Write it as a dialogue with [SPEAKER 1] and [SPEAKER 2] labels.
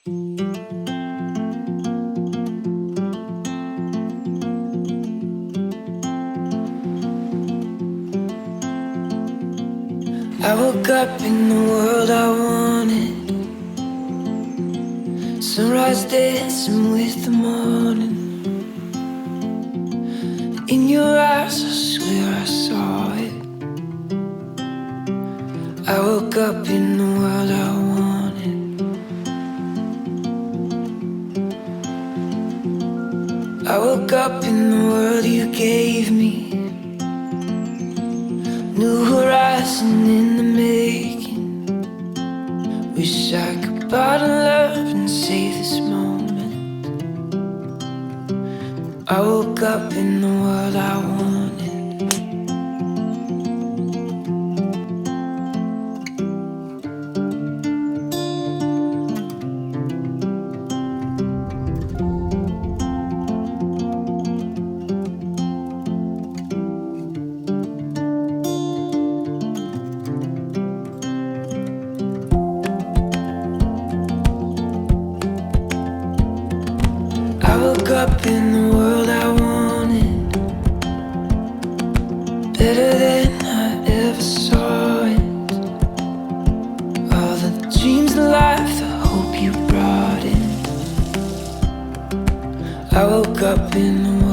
[SPEAKER 1] I woke up in the world I wanted. Sunrise dancing with the morning. In your eyes, I swear I saw it. I woke up in the world I wanted. I woke up in the world you gave me. New horizon in the making. Wish I could bottle up and save this moment. I woke up in the world I wanted. I woke up in the world I wanted, better than I ever saw it. All the dreams of life, the hope you brought in. I woke up in the world